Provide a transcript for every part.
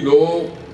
2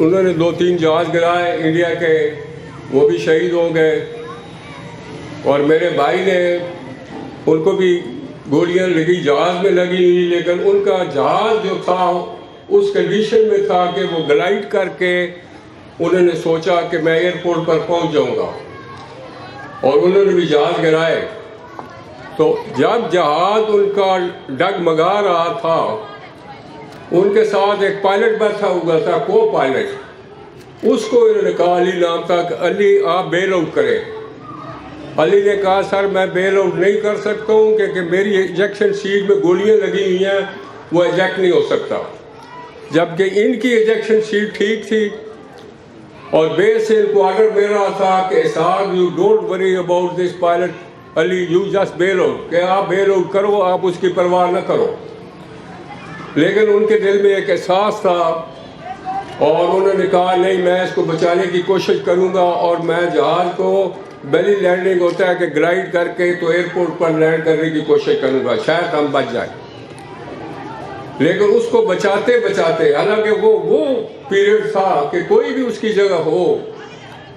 انہوں نے 2-3 جہاز گرائے انڈیا کے، وہ بھی شہید ہو گئے، اور میرے بھائی نے ان کو بھی گولیاں لگی، جہاز میں لگی ہوئی، لیکن ان کا جہاز جو تھا اس کنڈیشن میں تھا کہ وہ گلائڈ کر کے انہوں نے سوچا کہ میں ایئرپورٹ پر پہنچ جاؤں گا، اور انہوں نے بھی جہاز گرائے۔ تو جب جہاز ان کا ڈگمگا رہا تھا، ان کے ساتھ ایک پائلٹ بیٹھا ہوا تھا، کو پائلٹ، اس کو انہوں نے کہا، علی نام تھا، کہ علی آپ بیل آؤٹ کریں۔ علی نے کہا سر میں بیل آؤٹ نہیں کر سکتا ہوں کیونکہ میری ایجیکشن سیٹ میں گولیاں لگی ہوئی ہیں، وہ ایجیکٹ نہیں ہو سکتا، جبکہ ان کی ایجیکشن سیٹ ٹھیک تھی، اور بیس سے ان کو آرڈر مل رہا تھا کہ Ishaq you don't worry about this pilot Ali, you just bail out, کہ آپ بیل آؤٹ کرو، آپ اس کی پرواہ نہ کرو۔ لیکن ان کے دل میں ایک احساس تھا، اور انہوں نے کہا نہیں میں اس کو بچانے کی کوشش کروں گا، اور میں جہاز کو بیلی لینڈنگ ہوتا ہے کہ گلائڈ کر کے تو ایئرپورٹ پر لینڈ کرنے کی کوشش کروں گا، شاید ہم بچ جائیں۔ لیکن اس کو بچاتے بچاتے، حالانکہ وہ پیریڈ تھا کہ کوئی بھی اس کی جگہ ہو،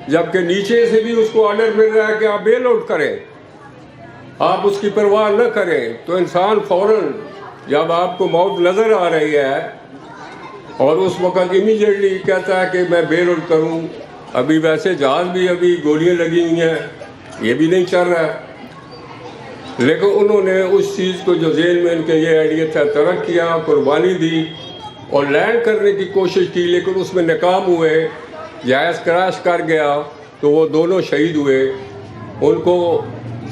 جبکہ نیچے سے بھی اس کو آرڈر مل رہا ہے کہ آپ بیل آؤٹ کریں، آپ اس کی پرواہ نہ کریں، تو انسان فوراً جب آپ کو موت نظر آ رہی ہے اور اس وقت امیجیٹلی کہتا ہے کہ میں بیل آؤٹ کروں، ابھی ویسے جہاز بھی ابھی گولیاں لگی ہوئی ہیں، یہ بھی نہیں چل رہا ہے، لیکن انہوں نے اس چیز کو جو ذہن میں ان کے یہ آئیڈیا تھا ترک کیا، قربانی دی اور لینڈ کرنے کی کوشش کی، لیکن اس میں ناکام ہوئے، جہاز کریش کر گیا تو وہ دونوں شہید ہوئے۔ ان کو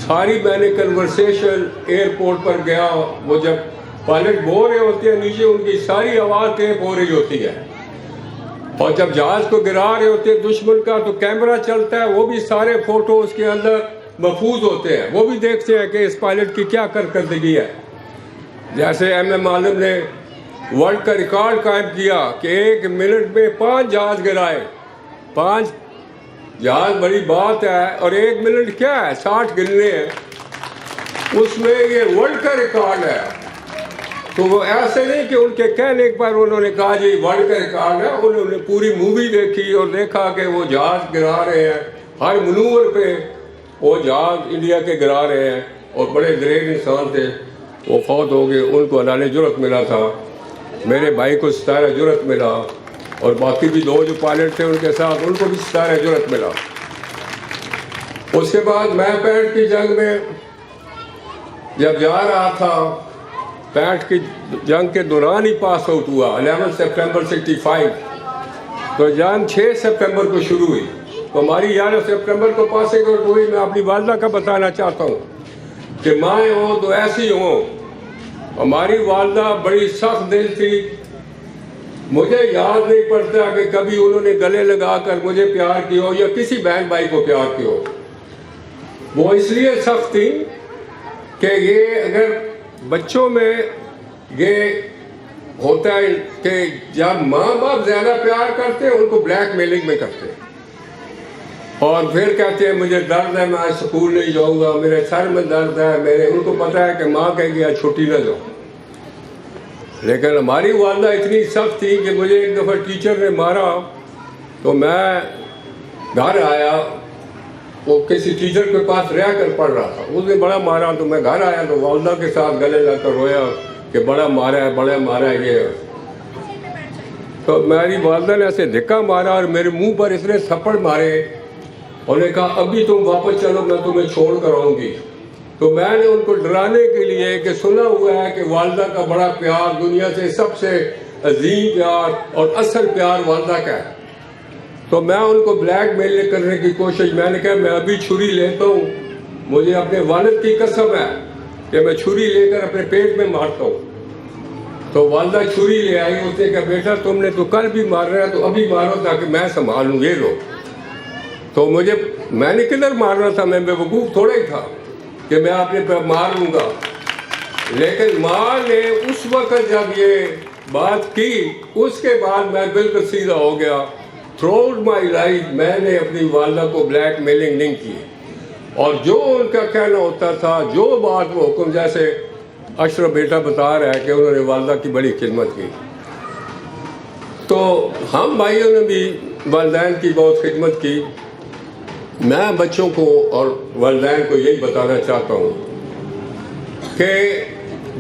ساری میں نے کنورسیشن ایئرپورٹ پر گیا، وہ جب پائلٹ بول رہے ہوتے ہیں نیچے ان کی ساری آواز ٹیپ ہو رہی ہوتی ہے، اور جب جہاز کو گرا رہے ہوتے ہیں دشمن کا تو کیمرہ چلتا ہے، وہ بھی سارے فوٹو اس کے اندر محفوظ ہوتے ہیں، وہ بھی دیکھتے ہیں کہ اس پائلٹ کی کیا کارکردگی ہے۔ جیسے ایم عالم نے ورلڈ کا ریکارڈ قائم کیا کہ 1 منٹ میں 5 جہاز گرائے، 5 جہاز بڑی بات ہے، اور 1 منٹ کیا ہے 60 گرنے ہیں، اس میں یہ ورلڈ کا ریکارڈ ہے۔ تو وہ ایسے نہیں کہ ان کے کہنے پر انہوں نے کہا جی ورلڈ کا ریکارڈ ہے، انہوں نے پوری مووی دیکھی اور دیکھا کہ وہ جہاز گرا رہے ہیں، ہر منور پہ وہ جہاز انڈیا کے گرا رہے ہیں، اور بڑے دلیر انسان تھے، وہ فوت ہو گئے، ان کو اللہ نے جرأت ملا تھا، میرے بھائی کو ستارہ جرأت ملا، اور باقی بھی 2 جو پائلٹ تھے ان کے ساتھ ان کو بھی ستارہ جرأت ملا۔ اس کے بعد میں 65 کی جنگ میں جب جا رہا تھا، 65 کی جنگ کے دوران ہی پاس آؤٹ ہوا، 11 سپٹمبر 65، تو جنگ 6 سپٹمبر کو شروع ہوئی، تو ہماری 11 سپٹمبر کو پاسنگ آؤٹ ہوئی۔ میں اپنی والدہ کا بتانا چاہتا ہوں کہ مائیں ہوں تو ایسی ہوں، ہماری والدہ بڑی سخت دل تھی، مجھے یاد نہیں پڑتا کہ کبھی انہوں نے گلے لگا کر مجھے پیار کیا ہو یا کسی بہن بھائی کو پیار کیا ہو۔ وہ اس لیے سخت تھی کہ یہ اگر بچوں میں یہ ہوتا ہے کہ جب ماں باپ زیادہ پیار کرتے ہیں ان کو بلیک میلنگ میں کرتے ہیں، اور پھر کہتے ہیں مجھے درد ہے، میں آج سکول نہیں جاؤں گا، میرے سر میں درد ہے، ان کو پتہ ہے کہ ماں کہے گی آج چھٹی نہ جاؤ۔ لیکن ہماری والدہ اتنی سخت تھی کہ مجھے ایک دفعہ ٹیچر نے مارا، تو میں گھر آیا، وہ کسی ٹیچر کے پاس رہ کر پڑھ رہا تھا، اس نے بڑا مارا، تو میں گھر آیا تو والدہ کے ساتھ گلے لگ کر رویا کہ بڑا مارا ہے، بڑا مارا ہے یہ۔ تو میری والدہ نے ایسے دھکا مارا اور میرے منہ پر اتنے تھپڑ مارے، اور نے کہا ابھی تم واپس چلو میں تمہیں چھوڑ کر آؤں گی۔ تو میں نے ان کو ڈرانے کے لیے کہ سنا ہوا ہے کہ والدہ کا بڑا پیار، دنیا سے سب سے عظیم پیار اور اصل پیار والدہ کا ہے، تو میں ان کو بلیک میل کرنے کی کوشش، میں نے کہا میں ابھی چھری لیتا ہوں، مجھے اپنے والد کی قسم ہے کہ میں چھری لے کر اپنے پیٹ میں مارتا ہوں۔ تو والدہ چھری لے آئی، اس نے کہا بیٹا تم نے تو کل بھی مار رہا ہے تو ابھی مارو تاکہ میں سنبھالوں، یہ لو۔ تو میں نے کدھر مارنا تھا، میں بے وقوف تھوڑا ہی تھا کہ میں اپنے پہ مار لوں گا۔ لیکن ماں نے اس وقت جب یہ بات کی، اس کے بعد میں بالکل سیدھا ہو گیا۔ تھرو آؤٹ مائی لائف میں نے اپنی والدہ کو بلیک میلنگ نہیں کی، اور جو ان کا کہنا ہوتا تھا، جو بات وہ حکم، جیسے اشرف بیٹا بتا رہا ہے کہ انہوں نے والدہ کی بڑی خدمت کی۔ تو ہم بھائیوں نے بھی والدین کی بہت خدمت کی. میں بچوں کو اور والدین کو یہی بتانا چاہتا ہوں کہ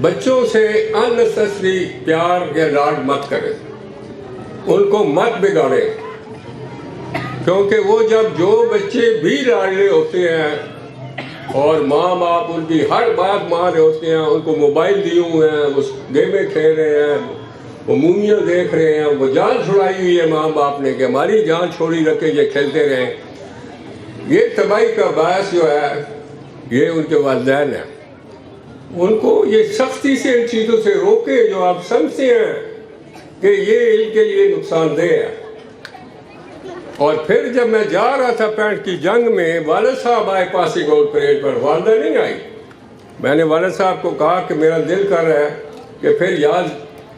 بچوں سے اننیسیسری پیار یا لاڈ مت کریں, ان کو مت بگاڑیں, کیونکہ وہ جب جو بچے بھی لاڈلے ہوتے ہیں اور ماں باپ ان کی ہر بات مان رہے ہوتے ہیں, ان کو موبائل دیے ہوئے ہیں, وہ گیمیں کھیل رہے ہیں, وہ موویاں دیکھ رہے ہیں, وہ جان چھڑائی ہوئی ہے ماں باپ نے کہ ہماری جان چھوڑی رکھے یہ کھیلتے رہیں, یہ تباہی کا باعث جو ہے یہ ان کے والدین ہیں. ان کو یہ سختی سے ان چیزوں سے روکے جو آپ سمجھتے ہیں کہ یہ ان کے لیے نقصان دہ ہے. اور پھر جب میں جا رہا تھا 65 کی جنگ میں, والد صاحب آئے پاسنگ آؤٹ پریڈ پر, والدہ نہیں آئی. میں نے والد صاحب کو کہا کہ میرا دل کر رہا ہے کہ پھر یاد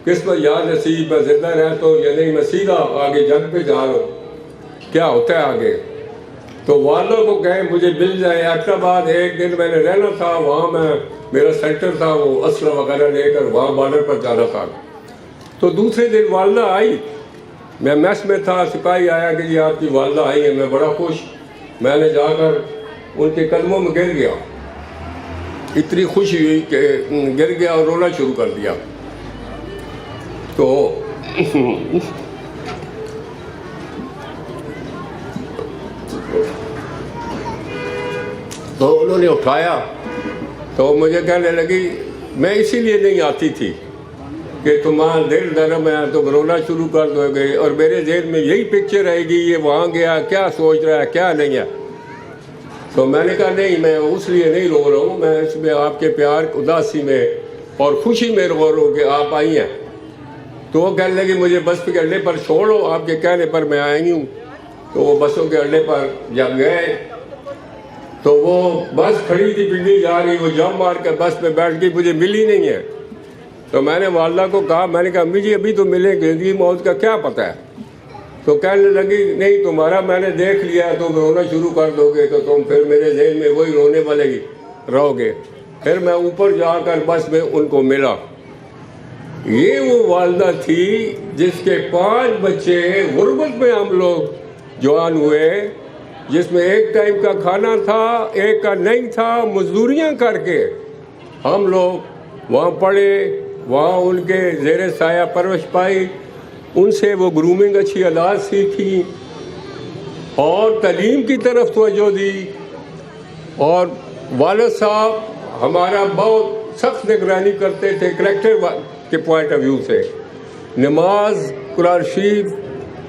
قسمت یاد نصیب میں زندہ رہتا ہوں یا نہیں, میں سیدھا آگے جنگ پہ جا رہا ہوں, کیا ہوتا ہے آگے. تو والدوں کو کہیں مجھے مل جائے ایبٹآباد, ایک دن میں نے رہنا تھا وہاں, میں میرا سینٹر تھا, وہ اسلحہ وغیرہ لے کر وہاں بارڈر پر جانا تھا. تو دوسرے دن والدہ آئی, میں میس میں تھا, سپاہی آیا کہ جی آپ کی والدہ آئی ہیں, میں بڑا خوش. میں نے جا کر ان کے قدموں میں گر گیا, اتنی خوشی ہوئی کہ گر گیا اور رونا شروع کر دیا. تو انہوں نے اٹھایا تو مجھے کہنے لگی میں اسی لیے نہیں آتی تھی کہ تمہارا دل نرم ہے, تم رونا شروع کر دو گے, اور میرے ذہن میں یہی پکچر رہے گی یہ وہاں گیا کیا سوچ رہا ہے کیا نہیں ہے. تو میں نے کہا نہیں, میں اس لیے نہیں رو رہا ہوں, میں اس میں آپ کے پیار اداسی میں اور خوشی میں رو رہا ہوں کہ آپ آئی ہیں. تو وہ کہنے لگی مجھے بس کے اڈے پر چھوڑو, آپ کے کہنے پر میں آئی ہوں. تو وہ بسوں کے اڈے پر جب گئے تو وہ بس کھڑی تھی, پنڈی جا رہی, وہ جم مار کے بس میں بیٹھ گئی, مجھے ملی نہیں ہے. تو میں نے والدہ کو کہا, میں نے کہا امی جی ابھی تو ملیں گے, زندگی موت کا کیا پتہ ہے. تو کہنے لگی نہیں تمہارا میں نے دیکھ لیا, تم رونا شروع کر دو گے تو تم پھر میرے ذہن میں وہی رونے والے ہی رہو گے. پھر میں اوپر جا کر بس میں ان کو ملا. یہ وہ والدہ تھی جس کے 5 بچے غربت میں ہم لوگ جوان ہوئے, جس میں ایک ٹائم کا کھانا تھا, ایک کا نہیں تھا, مزدوریاں کر کے ہم لوگ وہاں پڑھے, وہاں ان کے زیر سایہ پرورش پائی, ان سے وہ گرومنگ اچھی عادات سیکھی اور تعلیم کی طرف توجہ دی. اور والد صاحب ہمارا بہت سخت نگرانی کرتے تھے کریکٹر کے پوائنٹ آف ویو سے. نماز, قرآن شریف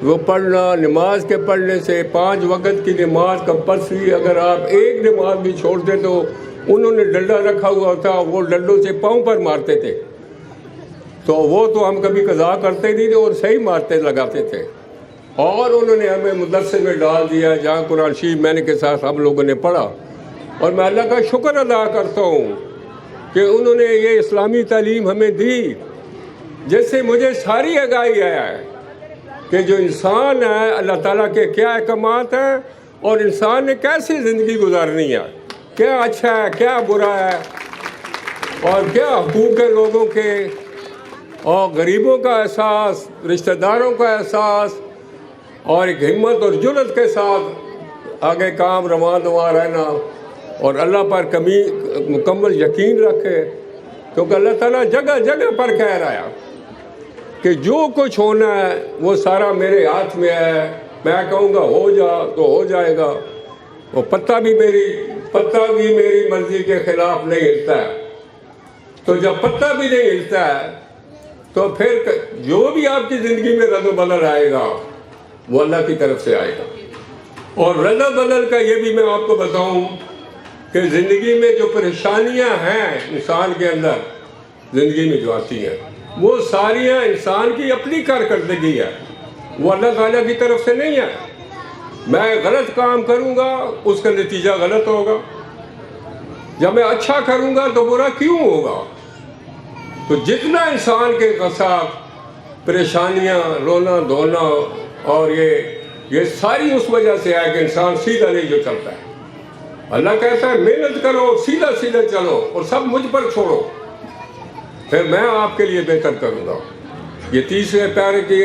وہ پڑھنا, نماز کے پڑھنے سے 5 وقت کی نماز کمپلسری, اگر آپ ایک نماز بھی چھوڑتے تو انہوں نے ڈنڈا رکھا ہوا تھا, وہ ڈنڈوں سے پاؤں پر مارتے تھے. تو وہ تو ہم کبھی قضا کرتے نہیں تھے اور صحیح مارتے لگاتے تھے. اور انہوں نے ہمیں مدرسے میں ڈال دیا جہاں قرآن شریف میں نے کے ساتھ ہم لوگوں نے پڑھا. اور میں اللہ کا شکر ادا کرتا ہوں کہ انہوں نے یہ اسلامی تعلیم ہمیں دی, جس سے مجھے ساری آگاہی آیا ہے کہ جو انسان ہے اللہ تعالیٰ کے کیا احکامات ہیں اور انسان نے کیسی زندگی گزارنی ہے, کیا اچھا ہے کیا برا ہے, اور کیا حقوق ہے لوگوں کے, اور غریبوں کا احساس, رشتہ داروں کا احساس, اور ایک ہمت اور جرأت کے ساتھ آگے کام رواں دواں رہنا, اور اللہ پر مکمل یقین رکھے. کیونکہ اللہ تعالیٰ جگہ جگہ پر کہہ رہا ہے کہ جو کچھ ہونا ہے وہ سارا میرے ہاتھ میں ہے, میں کہوں گا ہو جا تو ہو جائے گا. وہ پتہ بھی میری مرضی کے خلاف نہیں ہلتا ہے. تو جب پتہ بھی نہیں ہلتا ہے تو پھر جو بھی آپ کی زندگی میں رد و بدل آئے گا وہ اللہ کی طرف سے آئے گا. اور رد و بدل کا یہ بھی میں آپ کو بتاؤں کہ زندگی میں جو پریشانیاں ہیں انسان کے اندر زندگی میں جو آتی ہیں وہ ساریاں انسان کی اپنی کارکردگی ہے, وہ اللہ تعالیٰ کی طرف سے نہیں ہے. میں غلط کام کروں گا اس کا نتیجہ غلط ہوگا, جب میں اچھا کروں گا تو برا کیوں ہوگا. تو جتنا انسان کے ساتھ پریشانیاں, رونا دھونا, اور یہ ساری اس وجہ سے ہے کہ انسان سیدھا نہیں جو چلتا ہے. اللہ کہتا ہے محنت کرو, سیدھا سیدھا چلو اور سب مجھ پر چھوڑو, پھر میں آپ کے لیے بہتر کروں گا. یہ 30ویں پیارے کی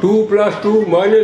2 + 2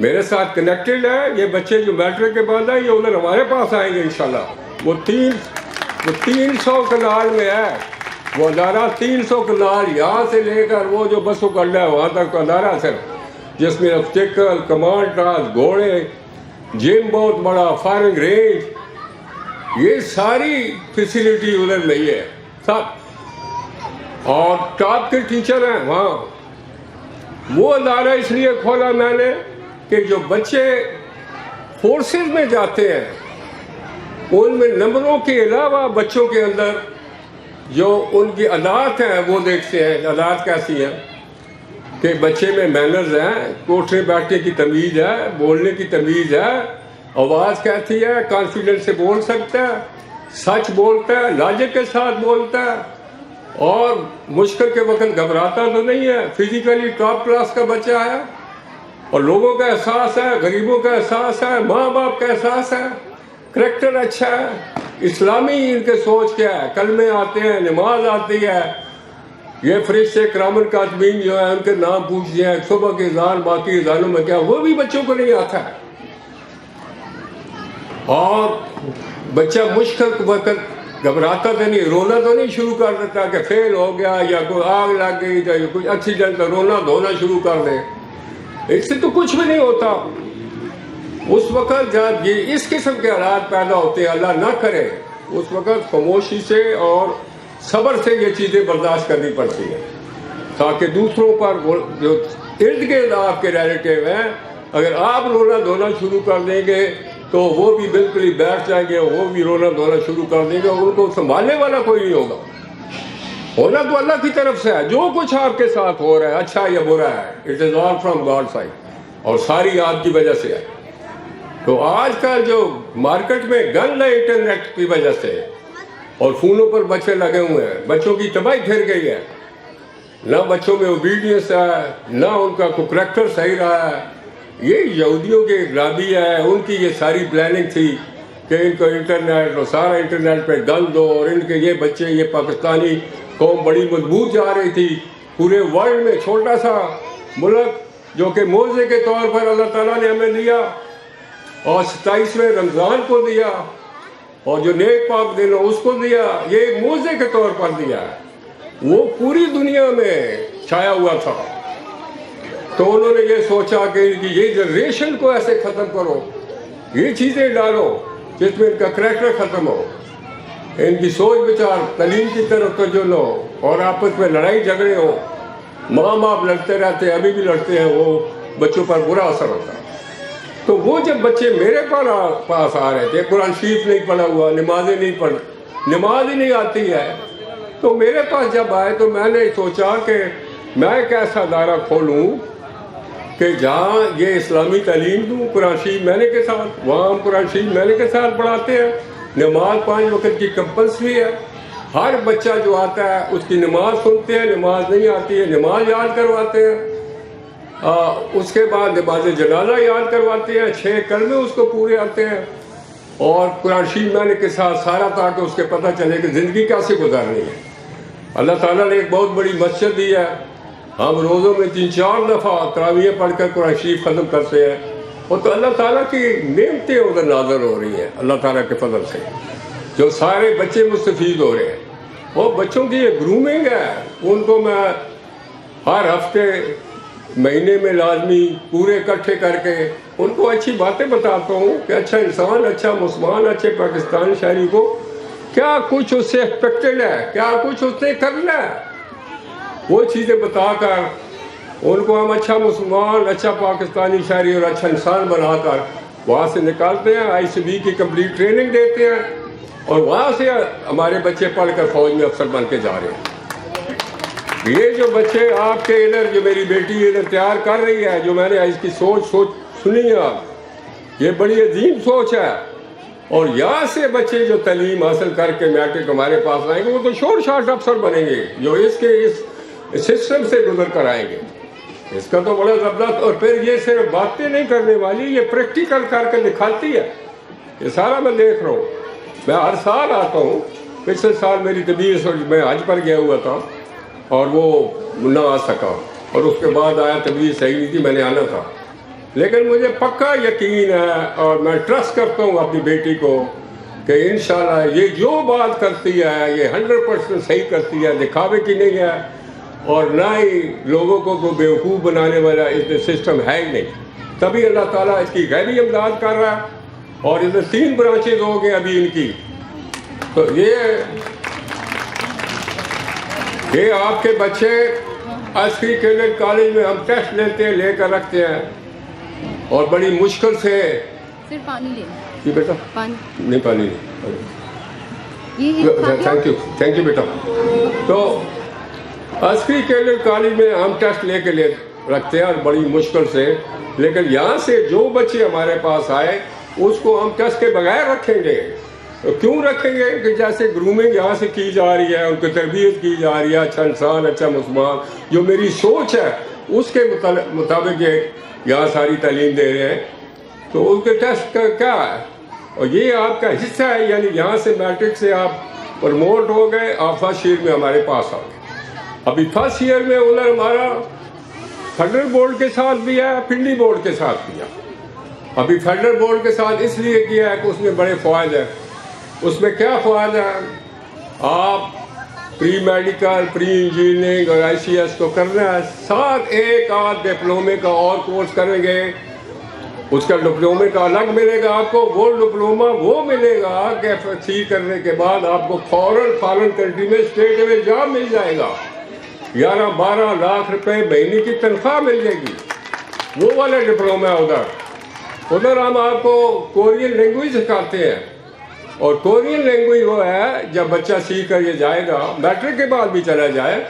میرے ساتھ کنیکٹڈ ہے. یہ بچے جو میٹرک کے بعد ہیں یہ ادھر ہمارے پاس آئیں گے انشاءاللہ. وہ 300 کنال میں ہے وہ ادارہ. 300 کنال یہاں سے لے کر وہ جو بسوں کا اڈا ہے وہاں تک کا ادارہ صرف، جس میں ابسٹیکل، کمانڈ ٹاس، گھوڑے، جم بہت بڑا، فائرنگ رینج، یہ ساری فیسیلیٹی ادھر نہیں ہے سب. اور ٹاپ کے ٹیچر ہیں وہاں. وہ ادارہ اس لیے کھولا میں نے کہ جو بچے فورسز میں جاتے ہیں ان میں نمبروں کے علاوہ بچوں کے اندر جو ان کی عادات ہیں وہ دیکھتے ہیں. عادات کیسی ہیں کہ بچے میں مینرز ہیں، اٹھنے بیٹھنے کی تمیز ہے، بولنے کی تمیز ہے، آواز کیسی ہے، کانفیڈنس سے بول سکتا ہے، سچ بولتا ہے، لاجک کے ساتھ بولتا ہے، اور مشکل کے وقت گھبراتا تو نہیں ہے. فزیکلی ٹاپ کلاس کا بچہ ہے اور لوگوں کا احساس ہے، غریبوں کا احساس ہے، ماں باپ کا احساس ہے، کریکٹر اچھا ہے. اسلامی ان کے سوچ کیا ہے، کلمے آتے ہیں، نماز آتی ہے. یہ فرشتے کرامن کاتبین جو ہیں ان کے نام پوچھتے ہیں، صبح کے اذان باقی اذانوں میں کیا، وہ بھی بچوں کو نہیں آتا ہے. اور بچہ مشکل کے وقت گھبراتا تو نہیں، رونا تو نہیں شروع کر دیتا کہ فیل ہو گیا یا کوئی آگ لگ گئی یا کوئی ایکسیڈنٹ، رونا دھونا شروع کر دے. اس سے تو کچھ بھی نہیں ہوتا. اس وقت جب یہ اس قسم کے حالات پیدا ہوتے ہیں، اللہ نہ کرے، اس وقت خاموشی سے اور صبر سے یہ چیزیں برداشت کرنی پڑتی ہیں تاکہ دوسروں پر جو ارد گرد آپ کے ریلیٹیو ہیں اگر آپ رونا دھونا شروع کر دیں گے تو وہ بھی بالکل ہی بیٹھ جائیں گے، وہ بھی رونا دھونا شروع کر دیں گے، اور ان کو سنبھالنے والا کوئی نہیں ہوگا. ہونا تو اللہ کی طرف سے ہے. جو کچھ آپ کے ساتھ ہو رہا ہے اچھا یا برا ہے، it is all from God side, اور ساری آپ کی وجہ سے ہے. تو آج کل جو مارکیٹ میں گن ہے انٹرنیٹ کی وجہ سے، اور فونوں پر بچے لگے ہوئے ہیں، بچوں کی تباہی پھر گئی ہے. نہ بچوں میں اوبیڈینس ہے، نہ ان کا کوئی کریکٹر صحیح رہا ہے. یہ یہودیوں کے لابی ہے، ان کی یہ ساری پلاننگ تھی کہ ان کو انٹرنیٹ اور سارا انٹرنیٹ پہ گن دو، اور ان کے یہ بچے، یہ پاکستانی قوم بڑی مضبوط جا رہی تھی. پورے ورلڈ میں چھوٹا سا ملک جو کہ معجزے کے طور پر اللہ تعالیٰ نے ہمیں دیا، اور 27ویں رمضان کو دیا، اور جو نیک پاک دن اس کو دیا، یہ ایک معجزے کے طور پر دیا ہے. وہ پوری دنیا میں چھایا ہوا تھا. تو انہوں نے یہ سوچا کہ یہ جنریشن کو ایسے ختم کرو، یہ چیزیں ڈالو جس میں ان کا کریکٹر ختم ہو، ان کی سوچ بچار تعلیم کی طرف توجہ نہ ہو، اور آپس میں لڑائی جھگڑے ہو. ماں باپ لڑتے رہتے ہیں، ابھی بھی لڑتے ہیں، وہ بچوں پر برا اثر ہوتا ہے. تو وہ جب بچے میرے پاس آ رہے تھے، قرآن شریف نہیں پڑھا ہوا، نمازیں نہیں پڑھ، نماز ہی نہیں آتی ہے، تو میرے پاس جب آئے تو میں نے سوچا کہ میں ایک ایسا ادارہ کھولوں کہ جہاں یہ اسلامی تعلیم دوں، قرآن شریف میں نے کے ساتھ، وہاں ہم قرآن شریف میں نے کے ساتھ پڑھاتے ہیں. نماز 5 وقت کی کمپلسری ہے. ہر بچہ جو آتا ہے اس کی نماز سنتے ہیں، نماز نہیں آتی ہے نماز یاد کرواتے ہیں. اس کے بعد نماز جنازہ یاد کرواتے ہیں، 6 کلمے اس کو پورے آتے ہیں، اور قرآن شریف میں نے کے ساتھ سارا، تاکہ اس کے پتہ چلے کہ زندگی کیسے گزارنی ہے. اللہ تعالیٰ نے ایک بہت بڑی مسجد دی ہے. ہم روزوں میں 3-4 دفعہ تراویح پڑھ کر قرآن شریف ختم کرتے ہیں، اور تو اللہ تعالیٰ کی نعمتیں ادھر نازل ہو رہی ہیں اللہ تعالیٰ کے فضل سے، جو سارے بچے مستفید ہو رہے ہیں. وہ بچوں کی یہ گرومنگ ہے، ان کو میں ہر ہفتے، مہینے میں لازمی پورے اکٹھے کر کے ان کو اچھی باتیں بتاتا ہوں کہ اچھا انسان، اچھا مسلمان، اچھے پاکستانی شہری کو کیا کچھ اس سے ایکسپیکٹڈ ہے، کیا کچھ اس نے کرنا ہے. وہ چیزیں بتا کر ان کو ہم اچھا مسلمان، اچھا پاکستانی شہری اور اچھا انسان بنا کر وہاں سے نکالتے ہیں. ICB کی کمپلیٹ ٹریننگ دیتے ہیں، اور وہاں سے ہمارے بچے پڑھ کر فوج میں افسر بن کے جا رہے ہیں. یہ جو بچے آپ کے ادھر، جو میری بیٹی ادھر تیار کر رہی ہے، جو میں نے اس کی سوچ سنی ہے، یہ بڑی عظیم سوچ ہے. اور یہاں سے بچے جو تعلیم حاصل کر کے میٹرک ہمارے پاس آئیں گے، وہ تو شور شاٹ افسر بنیں گے جو اس کے اس سسٹم سے گزر کر آئیں گے. اس کا تو بڑا زبردست. اور پھر یہ صرف باتیں نہیں کرنے والی، یہ پریکٹیکل کر کے دکھاتی ہے. یہ سارا میں دیکھ رہا ہوں. میں ہر سال آتا ہوں. پچھلے سال میری طبیعت، میں حج پر گیا ہوا تھا اور وہ نہ آ سکا، اور اس کے بعد آیا، طبیعت صحیح نہیں تھی، میں نے آنا تھا. لیکن مجھے پکا یقین ہے اور میں ٹرسٹ کرتا ہوں اپنی بیٹی کو کہ انشاءاللہ یہ جو بات کرتی ہے یہ 100% صحیح کرتی ہے، دکھاوے کی نہیں ہے، اور نہ ہی لوگوں کو کوئی بیوقوف بنانے والا اس میں سسٹم ہے ہی نہیں۔ تبھی اللہ تعالیٰ اس کی غیبی امداد کر رہا ہے، اور اس میں 3 برانچز ہو گئے ابھی ان کی۔ تو یہ آپ کے بچے عسکری کیڈٹ کالج میں ہم ٹیسٹ لیتے ہیں، لے کر رکھتے ہیں، اور بڑی مشکل سے صرف پانی لینا۔ جی بیٹا پانی نہیں، پانی نہیں، تھینک یو بیٹا۔ تو عسکری کیڈٹ کالج میں ہم ٹیسٹ لے کے رکھتے ہیں، اور بڑی مشکل سے، لیکن یہاں سے جو بچے ہمارے پاس آئے اس کو ہم ٹیسٹ کے بغیر رکھیں گے۔ کیوں رکھیں گے؟ کہ جیسے گرومنگ یہاں سے کی جا رہی ہے، ان کی تربیت کی جا رہی ہے، اچھا انسان، اچھا مسلمان، جو میری سوچ ہے اس کے مطابق یہاں ساری تعلیم دے رہے ہیں۔ تو ان کے ٹیسٹ کا کیا ہے، اور یہ آپ کا حصہ ہے، یعنی یہاں سے میٹرک سے آپ پروموٹ ہو گئے، آپ فرسٹ ایئر میں ہمارے پاس آ گئے۔ ابھی فرسٹ ایئر میں ادھر ہمارا فیڈرل بورڈ کے ساتھ بھی ہے، پنڈی بورڈ کے ساتھ بھی ہے۔ ابھی فیڈرل بورڈ کے ساتھ اس لیے کیا ہے کہ اس میں بڑے فوائد ہیں۔ اس میں کیا فوائد ہے؟ آپ پری میڈیکل، پری انجینئرنگ اور ICS کو کرنا ہے، ساتھ ایک آدھ ڈپلومے کا اور کورس کریں گے، اس کا ڈپلومے کا الگ ملے گا آپ کو۔ وہ ڈپلومہ وہ ملے گا کہ FSC کرنے کے بعد آپ کو فوراً فارن کنٹری میں اسٹیٹ میں جاب مل جائے گا، 11-12 لاکھ روپے مہینے کی تنخواہ مل جائے گی۔ وہ والے ڈپلومہ ادھر ہم آپ کو کورین لینگویج سکھاتے ہیں، اور کورین لینگویج وہ ہے جب بچہ سیکھ کر یہ جائے گا، میٹرک کے بعد بھی چلا جائے،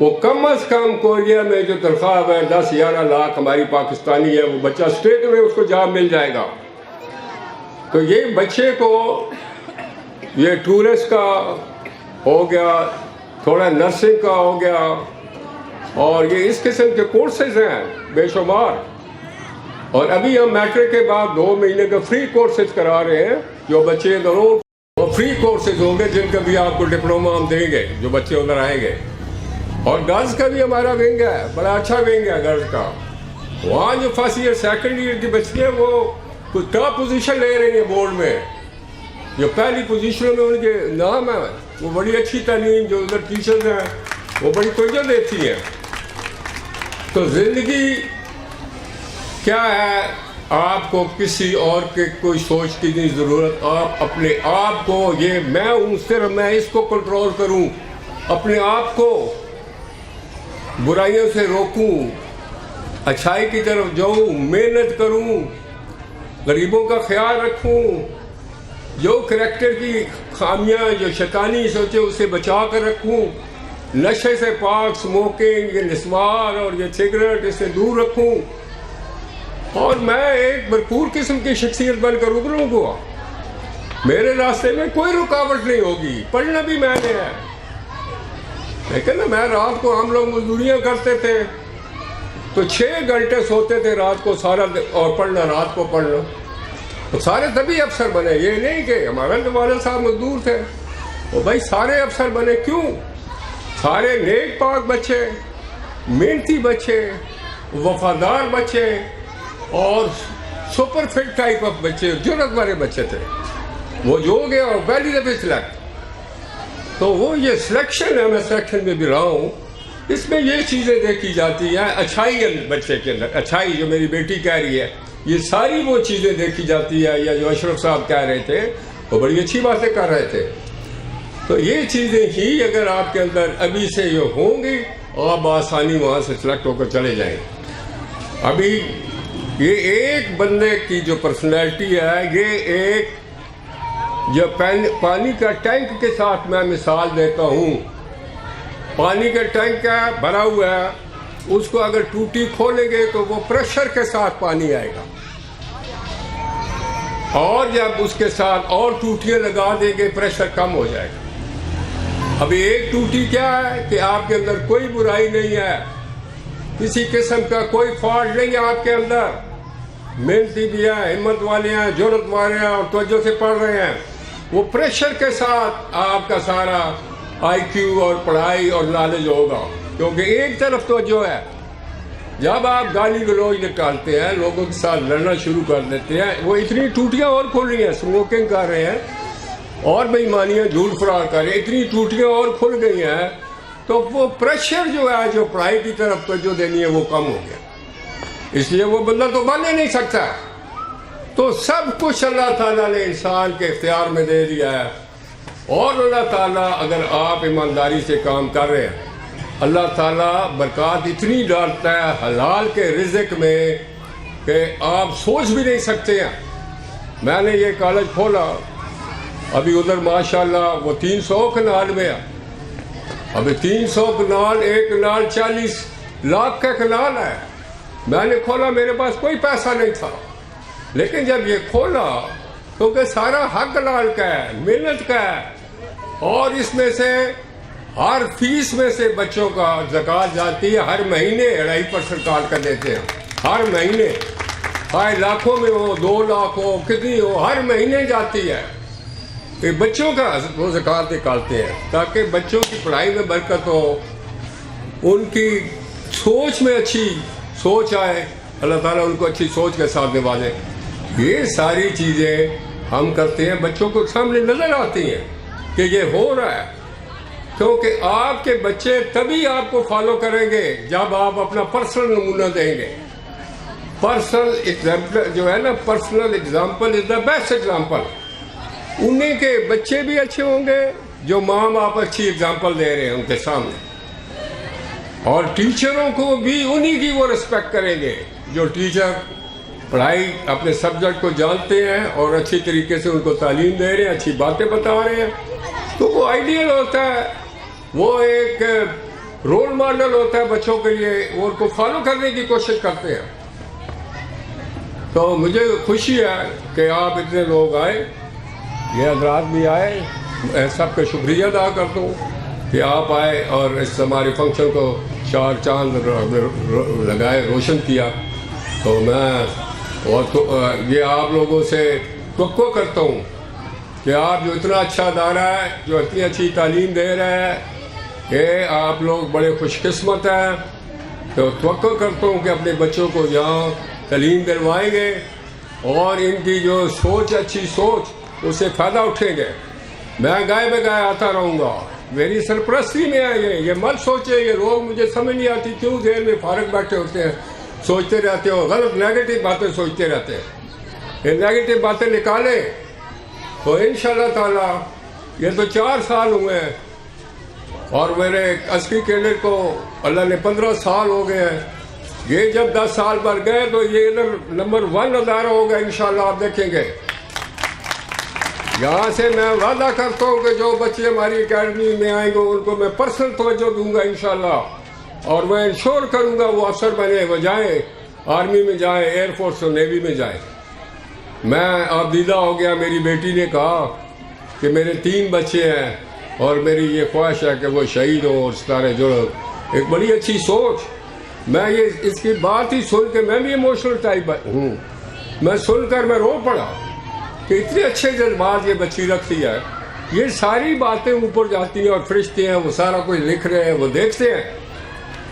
وہ کم از کم کوریا میں جو تنخواہ ہے 10-11 لاکھ ہماری پاکستانی ہے، وہ بچہ اسٹیٹ میں اس کو جاب مل جائے گا۔ تو یہ بچے کو یہ ٹورسٹ کا ہو گیا، تھوڑا نرسنگ کا ہو گیا، اور یہ اس قسم کے کورسز ہیں بے شمار۔ اور ابھی ہم میٹرک کے بعد 2 مہینے کا فری کورسز کرا رہے ہیں، جو بچے ادھر ہو وہ فری کورسز ہوں گے، جن کا بھی آپ کو ڈپلومہ ہم دیں گے جو بچے ادھر آئیں گے۔ اور گرلز کا بھی ہمارا ونگ ہے، بڑا اچھا ونگ ہے گرلز کا۔ وہاں جو فرسٹ ایئر سیکنڈ ایئر کی بچی ہیں وہ کچھ ٹاپ پوزیشن لے رہی ہیں بورڈ میں، جو پہلی پوزیشنوں میں ان کے نام ہے، وہ بڑی اچھی تعلیم، جو ادھر ٹیچرز ہیں وہ بڑی توجہ دیتی ہیں۔ تو زندگی کیا ہے، آپ کو کسی اور کے کوئی سوچ کی نہیں ضرورت، آپ اپنے آپ کو، یہ میں ہوں، صرف میں اس کو کنٹرول کروں، اپنے آپ کو برائیوں سے روکوں، اچھائی کی طرف جاؤں، محنت کروں، غریبوں کا خیال رکھوں، جو کریکٹر کی خامیاں، جو شیطانی سوچے اسے بچا کر رکھوں، نشے سے پاک، سموکنگ، یہ نسوار اور یہ سگریٹ، اس سے دور رکھوں، اور میں ایک بھرپور قسم کی شخصیت بن کر ابھروں گا۔ میرے راستے میں کوئی رکاوٹ نہیں ہوگی۔ پڑھنا بھی میں نے ہے، لیکن میں رات کو، ہم لوگ مزدوریاں کرتے تھے تو 6 گھنٹے سوتے تھے رات کو سارا، اور پڑھنا رات کو پڑھنا، تو سارے تبھی افسر بنے۔ یہ نہیں کہ ہمارے جو والد صاحب مزدور تھے، وہ بھائی سارے افسر بنے، کیوں؟ سارے نیک پاک بچے، محنتی بچے، وفادار بچے، اور سپر فٹ ٹائپ آف بچے، جرأت والے بچے تھے۔ وہ جو گیا اور پہلی دفعہ سلیکٹ، تو وہ یہ سلیکشن ہے، میں سلیکشن میں بھی رہا ہوں، اس میں یہ چیزیں دیکھی جاتی ہیں، اچھائی ہے بچے کے اندر، اچھائی جو میری بیٹی کہہ رہی ہے، یہ ساری وہ چیزیں دیکھی جاتی ہے، یا جو اشرف صاحب کہہ رہے تھے وہ بڑی اچھی باتیں کر رہے تھے۔ تو یہ چیزیں ہی اگر آپ کے اندر ابھی سے یہ ہوں گی، آپ آسانی وہاں سے سلیکٹ ہو کر چلے جائیں۔ ابھی یہ ایک بندے کی جو پرسنالٹی ہے، یہ ایک جو پانی کا ٹینک کے ساتھ میں مثال دیتا ہوں۔ پانی کا ٹینک کا بھرا ہوا ہے، اس کو اگر ٹوٹی کھولیں گے تو وہ پریشر کے ساتھ پانی آئے گا، اور جب اس کے ساتھ اور ٹوٹیاں لگا دیں گے پریشر کم ہو جائے گا۔ ابھی ایک ٹوٹی کیا ہے کہ آپ کے اندر کوئی برائی نہیں ہے، کسی قسم کا کوئی فالٹ نہیں ہے آپ کے اندر، محنتی بھی ہیں، ہمت والے ہیں، جرأت والے ہیں، اور توجہ سے پڑھ رہے ہیں، وہ پریشر کے ساتھ آپ کا سارا IQ اور پڑھائی اور نالج ہوگا، کیونکہ ایک طرف توجہ ہے۔ جب آپ گالی گلوچ نکالتے ہیں لوگوں کے ساتھ لڑنا شروع کر دیتے ہیں، وہ اتنی ٹوٹیاں اور کھل رہی ہیں، اسموکنگ کر رہے ہیں اور بےایمانیاں جھوٹ فراڈ کر رہے ہیں، اتنی ٹوٹیاں اور کھل گئی ہیں، تو وہ پریشر جو ہے جو پڑھائی کی طرف توجہ دینی ہے وہ کم ہو گیا، اس لیے وہ بندہ تو بن ہی نہیں سکتا۔ تو سب کچھ اللہ تعالیٰ نے انسان کے اختیار میں دے دیا ہے، اور اللہ تعالیٰ اگر آپ ایمانداری سے کام کر رہے ہیں، اللہ تعالیٰ برکات اتنی ڈالتا ہے حلال کے رزق میں کہ آپ سوچ بھی نہیں سکتے ہیں۔ میں نے یہ کالج کھولا، ابھی ادھر ماشاءاللہ وہ 300 کنال میں ہے، ابھی 300 کنال، ایک کنال 40 لاکھ کا کنال ہے۔ میں نے کھولا، میرے پاس کوئی پیسہ نہیں تھا، لیکن جب یہ کھولا تو کہ سارا حق حلال کا ہے، محنت کا ہے، اور اس میں سے ہر فیس میں سے بچوں کا زکوٰۃ جاتی ہے، ہر مہینے 2.5% کاٹ کر دیتے ہیں، ہر مہینے، چاہے لاکھوں میں ہو، 2 لاکھ ہو، کتنی ہو، ہر مہینے جاتی ہے۔ کہ بچوں کا وہ زکوٰۃ نکالتے ہیں تاکہ بچوں کی پڑھائی میں برکت ہو، ان کی سوچ میں اچھی سوچ آئے، اللہ تعالیٰ ان کو اچھی سوچ کے ساتھ نوازے۔ یہ ساری چیزیں ہم کرتے ہیں، بچوں کو سامنے نظر آتی ہیں کہ یہ ہو رہا ہے، کیونکہ آپ کے بچے تبھی آپ کو فالو کریں گے جب آپ اپنا پرسنل نمونہ دیں گے۔ پرسنل ایگزامپل جو ہے نا، personal example is the best example. انہیں کے بچے بھی اچھے ہوں گے جو ماں باپ اچھی ایگزامپل دے رہے ہیں ان کے سامنے، اور ٹیچروں کو بھی انہی کی وہ رسپیکٹ کریں گے جو ٹیچر پڑھائی اپنے سبجیکٹ کو جانتے ہیں اور اچھی طریقے سے ان کو تعلیم دے رہے ہیں، اچھی باتیں بتا رہے ہیں، تو وہ آئیڈیل ہوتا ہے، وہ ایک رول ماڈل ہوتا ہے بچوں کے لیے، وہ ان کو فالو کرنے کی کوشش کرتے ہیں۔ تو مجھے خوشی ہے کہ آپ اتنے لوگ آئے، یہ حضرات بھی آئے، میں سب کا شکریہ ادا کرتا ہوں کہ آپ آئے اور اس ہمارے فنکشن کو 4 چاند لگائے، روشن کیا۔ تو میں یہ آپ لوگوں سے توقع کرتا ہوں کہ آپ جو اتنا اچھا ادارہ ہے، جو اتنی اچھی تعلیم دے رہا ہے، کہ آپ لوگ بڑے خوش قسمت ہیں، تو توقع کرتا ہوں کہ اپنے بچوں کو یہاں تعلیم دلوائیں گے اور ان کی جو سوچ، اچھی سوچ، اسے فائدہ اٹھیں گے۔ میں گائے بگائے آتا رہوں گا، میری سرپرستی میں ہے یہ مت سوچے، یہ لوگ مجھے سمجھ نہیں آتی کیوں دیر میں فارغ بیٹھے ہوتے ہیں، سوچتے رہتے ہو، غلط نیگیٹو باتیں سوچتے رہتے ہیں۔ یہ نیگیٹو باتیں نکالیں تو انشاءاللہ تعالی، یہ تو 4 سال ہوئے ہیں اور میرے عسکری کیڈر کو اللہ نے 15 سال ہو گئے ہیں، یہ جب 10 سال بڑھ گئے تو یہ ادھر نمبر 1 ادارہ ہوگا انشاءاللہ، آپ دیکھیں گے۔ یہاں سے میں وعدہ کرتا ہوں کہ جو بچے ہماری اکیڈمی میں آئیں گے ان کو میں پرسنل توجہ دوں گا انشاءاللہ، اور میں انشور کروں گا وہ افسر بنے، وہ جائیں آرمی میں جائیں، ایئر فورس اور نیوی میں جائیں۔ میں آبدیدہ ہو گیا، میری بیٹی نے کہا کہ میرے 3 بچے ہیں اور میری یہ خواہش ہے کہ وہ شہید ہوں اور ستارے جڑیں۔ ایک بڑی اچھی سوچ، میں یہ اس کی بات ہی سن کے میں بھی ایموشنل ٹائپ ہوں، میں سن کر میں رو پڑا کہ اتنے اچھے جذبات یہ بچی رکھتی ہے، یہ ساری باتیں اوپر جاتی ہیں اور فرشتے ہیں وہ سارا کچھ لکھ رہے ہیں، وہ دیکھتے ہیں،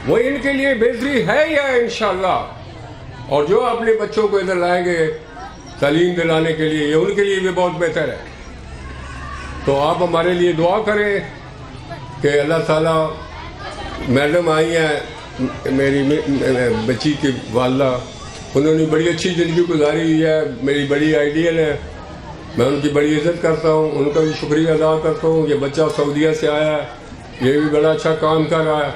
وہ ان کے لیے بہتری ہے یا انشاءاللہ۔ اور جو اپنے بچوں کو ادھر لائیں گے تعلیم دلانے کے لیے، یہ ان کے لیے بھی بہت بہتر ہے۔ تو آپ ہمارے لیے دعا کریں کہ اللہ تعالیٰ، میڈم آئی ہیں میری بچی کی والدہ، انہوں نے بڑی اچھی زندگی گزاری ہوئی ہے، میری بڑی آئیڈیل ہے، میں ان کی بڑی عزت کرتا ہوں، ان کا بھی شکریہ ادا کرتا ہوں۔ یہ بچہ سعودیہ سے آیا ہے، یہ بھی بڑا اچھا کام کر رہا ہے،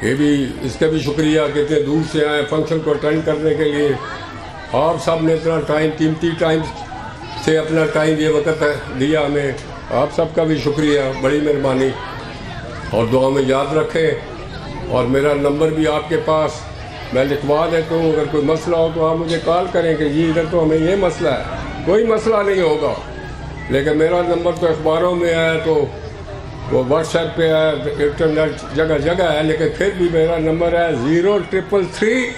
یہ بھی اس کا بھی شکریہ کہ اتنے دور سے آئے فنکشن کو اٹینڈ کرنے کے لیے۔ آپ سب نے اتنا ٹائم، قیمتی ٹائم سے اپنا ٹائم یہ وقت دیا ہمیں، آپ سب کا بھی شکریہ، بڑی مہربانی، اور دعا میں یاد رکھیں۔ اور میرا نمبر بھی آپ کے پاس میں لکھوا دیتا ہوں، اگر کوئی مسئلہ ہو تو آپ مجھے کال کریں کہ جی ادھر تو ہمیں یہ مسئلہ ہے، کوئی مسئلہ نہیں ہوگا، لیکن میرا نمبر تو اخباروں میں ہے، تو وہ واٹس ایپ پہ ہے، انٹرنیٹ جگہ جگہ ہے، لیکن پھر بھی میرا نمبر ہے 0333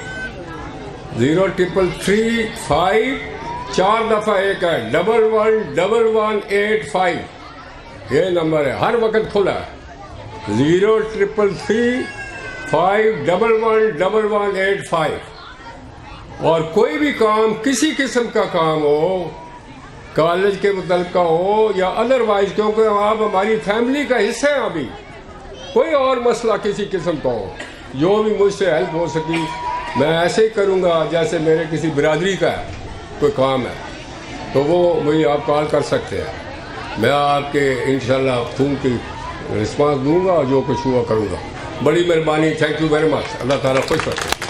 5 4 دفعہ 1 ہے 111185، یہ نمبر ہے، ہر وقت کھلا ہے 0333 511185 اور کوئی بھی کام کسی قسم کا کام ہو کالج کے متعلقہ ہو یا ادروائز کیونکہ آپ ہماری فیملی کا حصہ ہیں ابھی کوئی اور مسئلہ کسی قسم کا ہو جو بھی مجھ سے ہیلپ ہو سکی میں ایسے ہی کروں گا جیسے میرے کسی برادری کا ہے کوئی کام ہے تو وہ مجھے آپ کال کر سکتے ہیں میں آپ کے انشاءاللہ فون کی رسپانس دوں گا اور جو کچھ ہوا کروں گا بڑی مہربانی تھینک یو ویری مچ اللہ تعالیٰ خوش رکھے